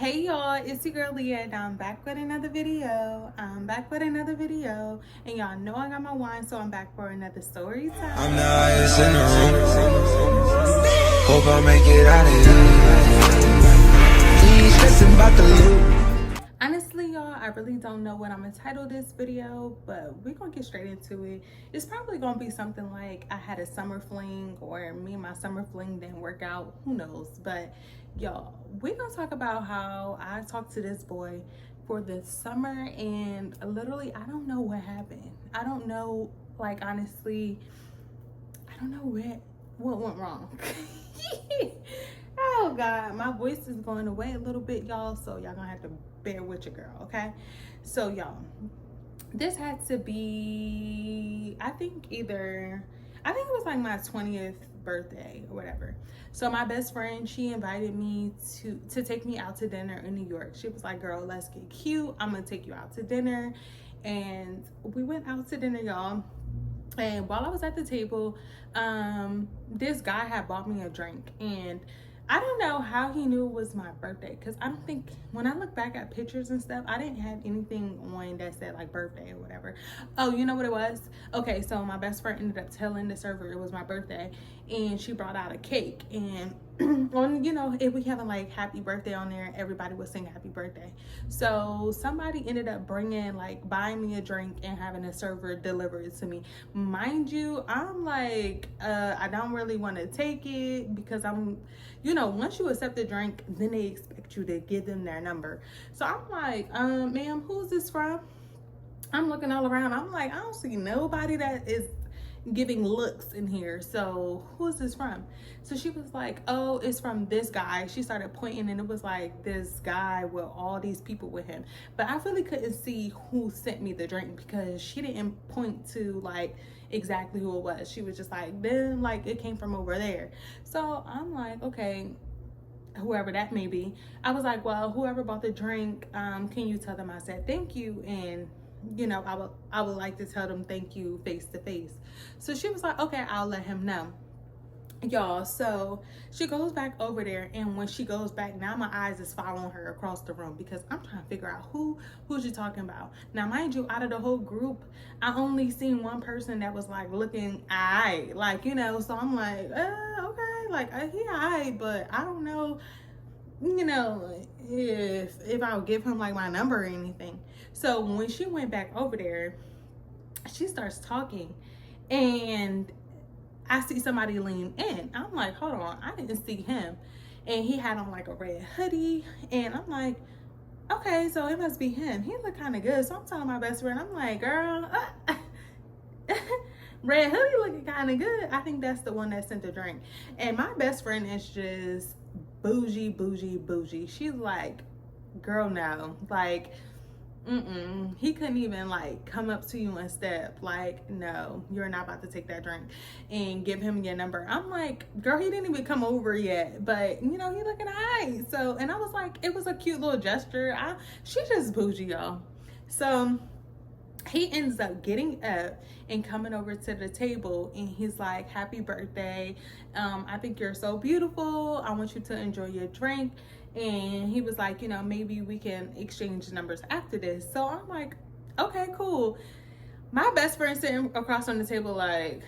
Hey y'all, it's your girl Leah and I'm back with another video. And y'all know I got my wine, so I'm back for another story time. I'm the highest in the room. Hope I make it out of here. Ain't stressing about the loot. Honestly, y'all, I really don't know what I'm gonna title this video, but we're gonna get straight into it. It's probably gonna be something like I had a summer fling, or me and my summer fling didn't work out, who knows. But y'all, we're gonna talk about how I talked to this boy for the summer, and literally I don't know what happened. I don't know, like, honestly, I don't know what went wrong. Oh God, my voice is going away a little bit, y'all, so y'all gonna have to bear with your girl, okay? So y'all, this had to be, I think it was like my 20th birthday or whatever. So my best friend, she invited me to take me out to dinner in New York. She was like, girl, let's get cute, I'm gonna take you out to dinner. And we went out to dinner, y'all. And while I was at the table, this guy had bought me a drink, and I don't know how he knew it was my birthday, because I don't think, when I look back at pictures and stuff, I didn't have anything on that said like birthday or whatever. Oh, you know what it was? Okay, so my best friend ended up telling the server it was my birthday, and she brought out a cake, and on, you know, if we having like happy birthday on there, everybody was saying happy birthday. So somebody ended up buying me a drink and having a server deliver it to me. Mind you, I'm like, I don't really want to take it, because I'm, you know, once you accept the drink, then they expect you to give them their number. So I'm like, ma'am, who's this from? I'm looking all around. I'm like, I don't see nobody that is giving looks in here. So who's this from? So she was like, oh, it's from this guy. She started pointing, and it was like this guy with all these people with him. But I really couldn't see who sent me the drink, because she didn't point to like exactly who it was. She was just like, then like it came from over there. So I'm like, okay, whoever that may be. I was like, well, whoever bought the drink, can you tell them I said thank you, and you know, I would like to tell them thank you face to face. So she was like, okay, I'll let him know. Y'all, so she goes back over there, and when she goes back, now my eyes is following her across the room, because I'm trying to figure out who's she talking about. Now mind you, out of the whole group, I only seen one person that was like looking aight, like, you know. So I'm like, okay, like he aight, but I don't know, you know, if I'll give him like my number or anything. So when she went back over there, she starts talking, and I see somebody lean in. I'm like, hold on, I didn't see him. And he had on like a red hoodie, and I'm like, okay, so it must be him. He looked kind of good. So I'm telling my best friend, I'm like, girl, red hoodie looking kind of good. I think that's the one that sent the drink. And my best friend is just bougie. She's like, girl, no, like, he couldn't even like come up to you and step like, no, you're not about to take that drink, and give him your number. I'm like, girl, he didn't even come over yet, but you know, he looking high. So, and I was like, it was a cute little gesture. She just bougie, y'all. So he ends up getting up and coming over to the table, and he's like, happy birthday, I think you're so beautiful, I want you to enjoy your drink. And he was like, you know, maybe we can exchange numbers after this. So I'm like, okay, cool. My best friend sitting across on the table like,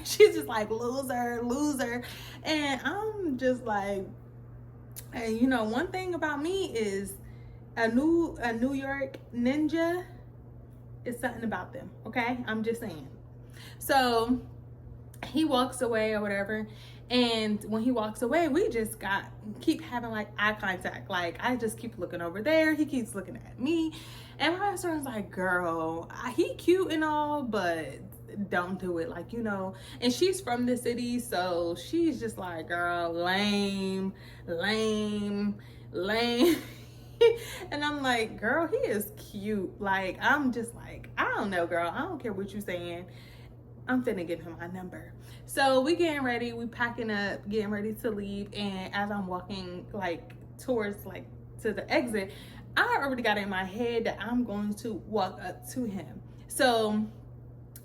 she's just like, loser. And I'm just like, and you know, one thing about me is a New York ninja is something about them, okay? I'm just saying. So he walks away or whatever, and when he walks away, we just keep having like eye contact. Like, I just keep looking over there, he keeps looking at me, and my best friend's like, girl, he cute and all, but don't do it, like, you know. And she's from the city, so she's just like, girl, lame. And I'm like, girl, he is cute. Like, I'm just like, I don't know, girl, I don't care what you're saying, I'm finna give him my number. So we getting ready, we packing up, getting ready to leave. And as I'm walking like towards like to the exit, I already got in my head that I'm going to walk up to him. So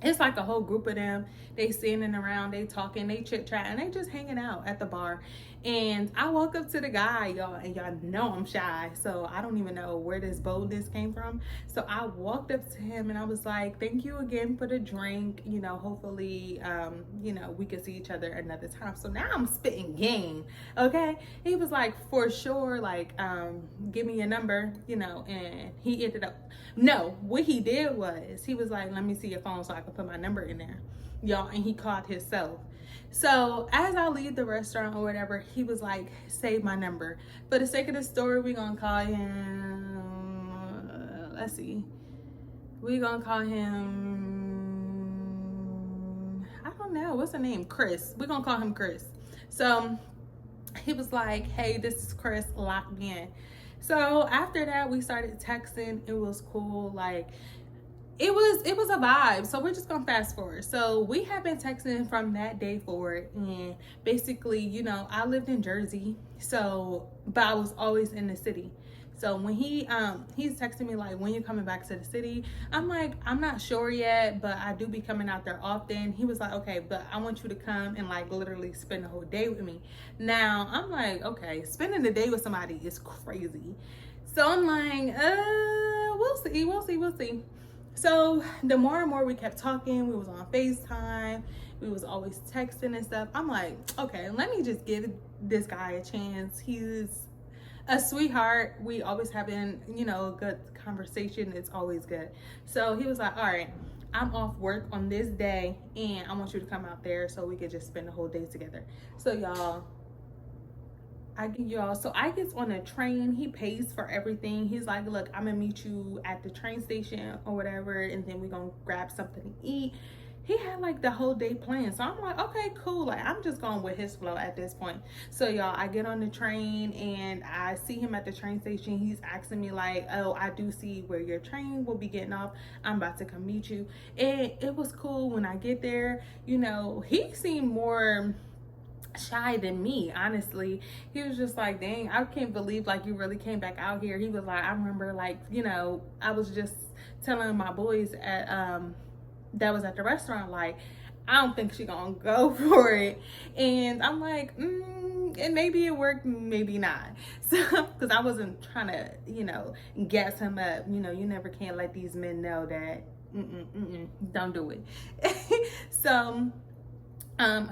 it's like a whole group of them. They standing around, they talking, they chit chatting, they just hanging out at the bar. And I walk up to the guy, y'all, and y'all know I'm shy, so I don't even know where this boldness came from. So I walked up to him and I was like, thank you again for the drink, you know, hopefully you know, we could see each other another time. So now I'm spitting game, okay? He was like, for sure, like give me your number, you know. And he ended up, no, what he did was he was like, let me see your phone so I can put my number in there, y'all. And he called himself. So as I leave the restaurant or whatever, he was like, save my number. For the sake of the story, we're gonna call him, let's see, we're gonna call him, I don't know, what's the name? Chris. We're gonna call him Chris. So he was like, hey, this is Chris, lock me in. So after that, we started texting. It was cool. Like, it was a vibe. So we're just gonna fast forward. So we have been texting from that day forward, and basically, you know, I lived in Jersey, so but I was always in the city. So when he's texting me like, when you coming back to the city? I'm like, I'm not sure yet, but I do be coming out there often. He was like, okay, but I want you to come and like literally spend the whole day with me. Now I'm like, okay, spending the day with somebody is crazy. So I'm like, we'll see. So the more and more we kept talking, we was on FaceTime, we was always texting and stuff. I'm like, okay, let me just give this guy a chance. He's a sweetheart. We always having, you know, a good conversation. It's always good. So he was like, all right, I'm off work on this day and I want you to come out there so we could just spend the whole day together. So I get on a train. He pays for everything. He's like, look, I'm gonna meet you at the train station or whatever, and then we're gonna grab something to eat. He had like the whole day planned. So I'm like, okay, cool. Like, I'm just going with his flow at this point. So y'all, I get on the train and I see him at the train station. He's asking me like, oh, I do see where your train will be getting off. I'm about to come meet you. And it was cool. When I get there, you know, he seemed more shy than me, honestly. He was just like, dang, I can't believe like you really came back out here. He was like, I remember, like, you know, I was just telling my boys at that was at the restaurant, like, I don't think she gonna go for it. And I'm like, and maybe it worked, maybe not. So because I wasn't trying to, you know, gas him up. You know, you never can let these men know that don't do it. So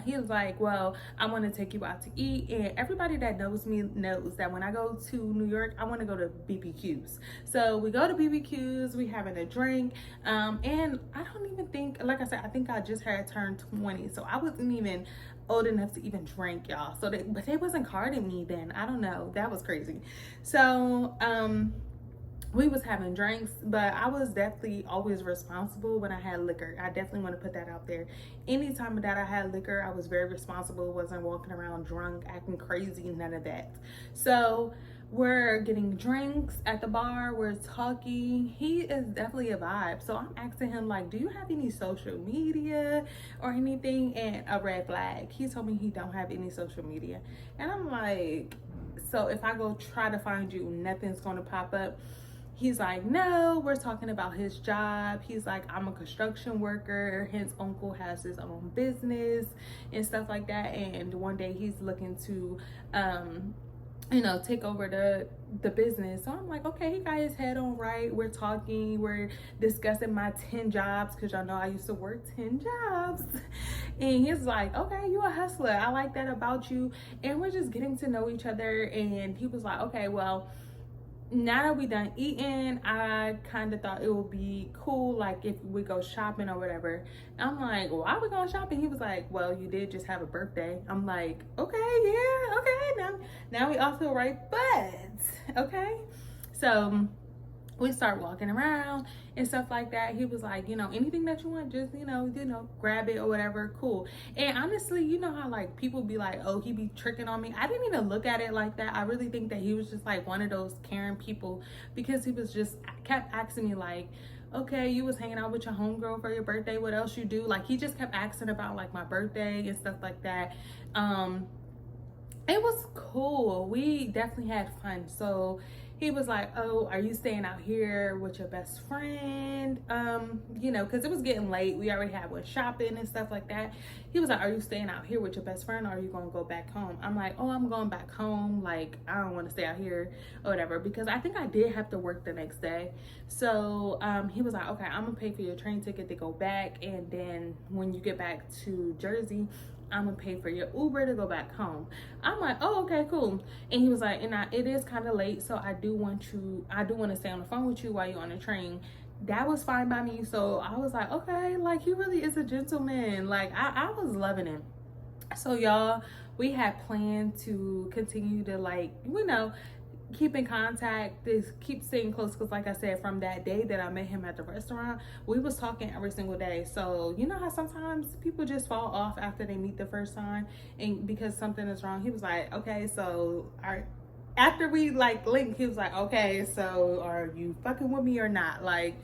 he was like, well, I want to take you out to eat. And everybody that knows me knows that when I go to New York, I want to go to BBQs. So we go to BBQs, we having a drink. And I don't even think, like I said, I think I just had turned 20. So I wasn't even old enough to even drink, y'all. So but they wasn't carding me then. I don't know. That was crazy. So, we was having drinks, but I was definitely always responsible when I had liquor. I definitely want to put that out there. Anytime that I had liquor, I was very responsible. Wasn't walking around drunk, acting crazy, none of that. So we're getting drinks at the bar, we're talking. He is definitely a vibe. So I'm asking him like, do you have any social media or anything? And a red flag. He told me he don't have any social media. And I'm like, so if I go try to find you, nothing's going to pop up? He's like, no, we're talking about his job. He's like, I'm a construction worker. His uncle has his own business and stuff like that. And one day he's looking to, you know, take over the business. So I'm like, okay, he got his head on right. We're talking, we're discussing my 10 jobs, because y'all know I used to work 10 jobs. And he's like, okay, you a hustler. I like that about you. And we're just getting to know each other. And he was like, okay, well, now that we done eating, I kind of thought it would be cool, like if we go shopping or whatever. I'm like, why are we going shopping? He was like, well, you did just have a birthday. I'm like, okay, yeah, okay, now we all feel right, but okay. So we start walking around and stuff like that. He was like, you know, anything that you want, just, you know, grab it or whatever, cool. And honestly, you know how like people be like, oh, he be tricking on me. I didn't even look at it like that. I really think that he was just like one of those caring people, because he was just kept asking me like, okay, you was hanging out with your homegirl for your birthday, what else you do? Like, he just kept asking about like my birthday and stuff like that. It was cool. We definitely had fun. So he was like, oh, are you staying out here with your best friend? You know, because it was getting late. We already had went shopping and stuff like that. He was like, are you staying out here with your best friend, or are you gonna go back home? I'm like, oh, I'm going back home. Like, I don't want to stay out here or whatever, because I think I did have to work the next day. So he was like, okay, I'm gonna pay for your train ticket to go back, and then when you get back to Jersey, I'm gonna pay for your Uber to go back home. I'm like, oh, okay, cool. And he was like, it is kind of late, so I do want to stay on the phone with you while you're on the train. That was fine by me. So I was like, okay, like, he really is a gentleman. Like, I was loving him. So y'all, we had planned to continue to, like, you know, keep in contact, keep staying close, because like I said, from that day that I met him at the restaurant, we was talking every single day. So you know how sometimes people just fall off after they meet the first time, and because something is wrong. He was like, okay, so after we like linked, he was like, okay, so are you fucking with me or not? Like,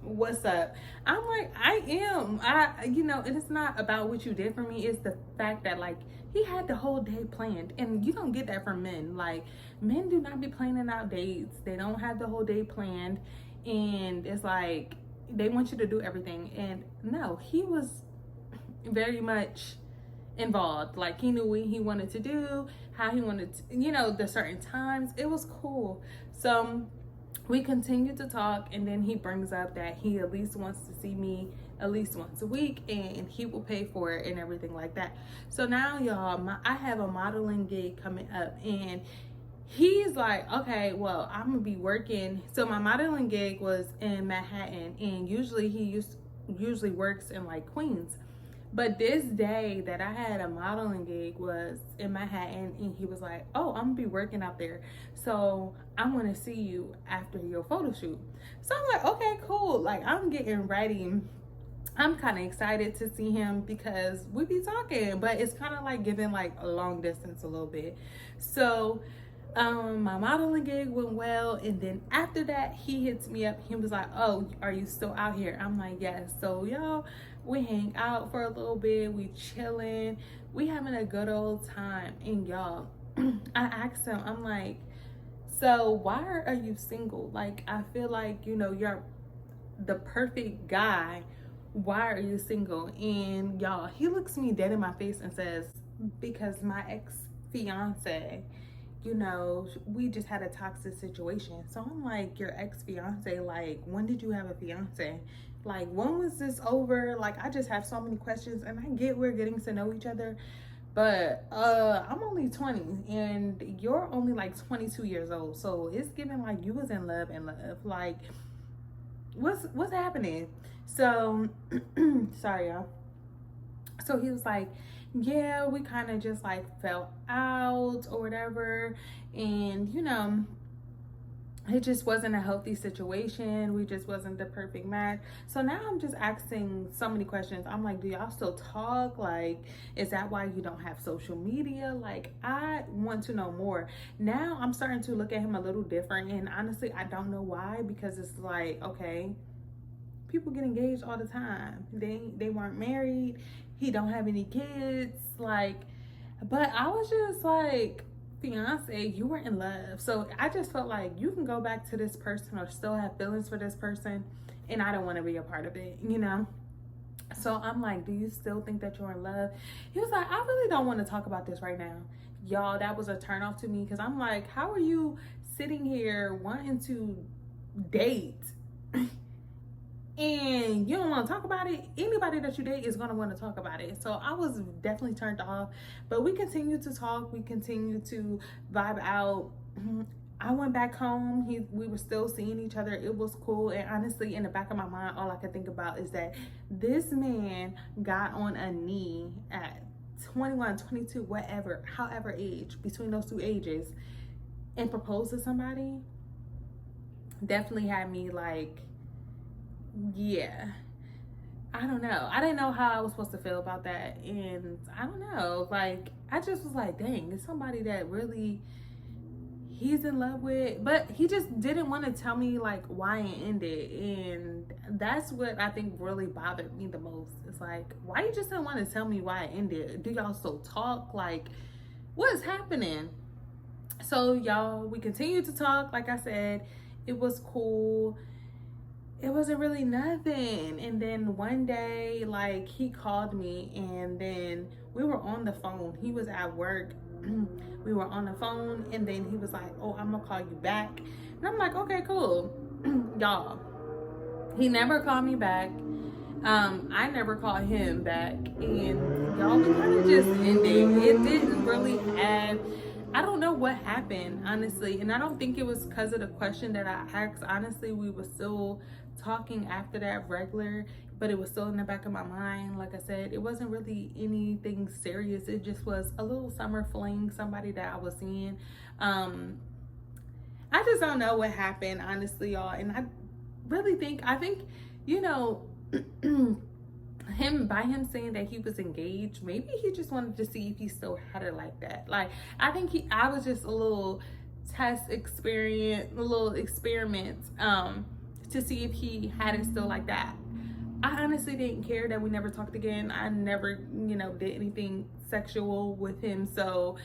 what's up? I'm like, I am. You know, and it's not about what you did for me, it's the fact that, like, he had the whole day planned, and you don't get that from men. Like, men do not be planning out dates. They don't have the whole day planned, and it's like they want you to do everything. And no, he was very much involved. Like, he knew what he wanted to do, how he wanted to, you know, the certain times. It was cool. So we continued to talk, and then he brings up that he at least wants to see me at least once a week, and he will pay for it and everything like that. So now, y'all, I have a modeling gig coming up, and he's like, okay, well, I'm gonna be working. So my modeling gig was in Manhattan, and usually he usually works in like Queens. But this day that I had a modeling gig was in Manhattan, and he was like, oh, I'm gonna be working out there, so I want to see you after your photo shoot. So I'm like, okay, cool. Like, I'm getting ready. I'm kind of excited to see him because we be talking, but it's kind of like giving like a long distance a little bit. So my modeling gig went well, and then after that, he hits me up. He was like, oh, are you still out here? I'm like, yes. So y'all, we hang out for a little bit, we chilling, we having a good old time. And y'all, I asked him, I'm like, so why are you single? Like, I feel like, you know, you're the perfect guy. Why are you single? And y'all, he looks me dead in my face and says, because my ex-fiance, you know, we just had a toxic situation. So I'm like, your ex-fiance, like, when did you have a fiance? Like, when was this over? Like, I just have so many questions, and I get we're getting to know each other, but I'm only 20, and you're only like 22 years old. So it's giving like you was in love. Like, what's happening? So sorry, y'all. So he was like, yeah, we kind of just like fell out or whatever, and you know, it just wasn't a healthy situation. We just wasn't the perfect match. So now I'm just asking so many questions. I'm like, do y'all still talk? Like, is that why you don't have social media? Like, I want to know more. Now I'm starting to look at him a little different, and honestly, I don't know why, because it's like, okay, people get engaged all the time. They weren't married. He don't have any kids. Like, but I was just like, fiance, you were in love. So I just felt like you can go back to this person or still have feelings for this person, and I don't want to be a part of it, you know? So I'm like, do you still think that you're in love? He was like, I really don't want to talk about this right now. Y'all, that was a turn off to me, because I'm like, how are you sitting here wanting to date and you don't want to talk about it? Anybody that you date is going to want to talk about it. So I was definitely turned off, but we continued to talk. We continued to vibe out. I went back home. We were still seeing each other. It was cool. And honestly, in the back of my mind, all I could think about is that this man got on a knee at 21, 22, whatever, however age, between those two ages, and proposed to somebody. Definitely had me like, yeah, I don't know. I didn't know how I was supposed to feel about that. And I don't know, like, I just was like, dang, it's somebody that really he's in love with, but he just didn't want to tell me like why it ended. And that's what I think really bothered me the most. It's like, why you just didn't want to tell me why it ended? Do y'all still talk? Like, what is happening? So y'all, we continued to talk. Like I said, it was cool. It wasn't really nothing. And then one day, like, he called me, and then we were on the phone. He was at work. We were on the phone, and then he was like, oh, I'm gonna call you back. And I'm like, okay, cool. Y'all, he never called me back. I never called him back, and y'all, we kind of just ended. It didn't really have, I don't know what happened, honestly, and I don't think it was because of the question that I asked. Honestly, we were still talking after that regular, but it was still in the back of my mind. Like I said, it wasn't really anything serious. It just was a little summer fling, somebody that I was seeing. I just don't know what happened, honestly, y'all, and I think, you know, him saying that he was engaged, maybe he just wanted to see if he still had her like that. Like, I was just a little a little experiment to see if he had it still like that. I honestly didn't care that we never talked again. I never, did anything sexual with him, so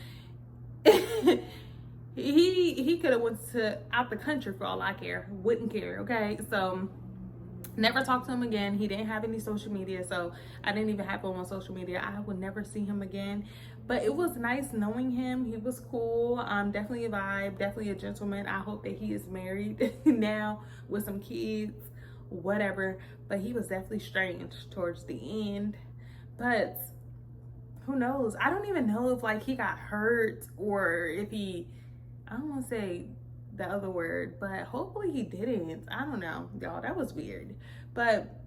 he could have went to out the country for all I care. Wouldn't care, okay? So never talked to him again. He didn't have any social media, so I didn't even have him on social media. I would never see him again. But it was nice knowing him. He was cool. Definitely a vibe, definitely a gentleman. I hope that he is married now with some kids, whatever. But he was definitely strange towards the end. But who knows? I don't even know if, like, he got hurt or if I don't want to say the other word, but hopefully he didn't. I don't know, y'all. That was weird. But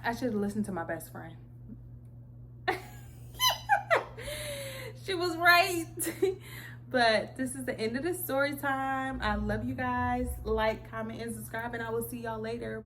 I should have listened to my best friend. She was right. But this is the end of the story time. I love you guys. Like, comment, and subscribe, and I will see y'all later.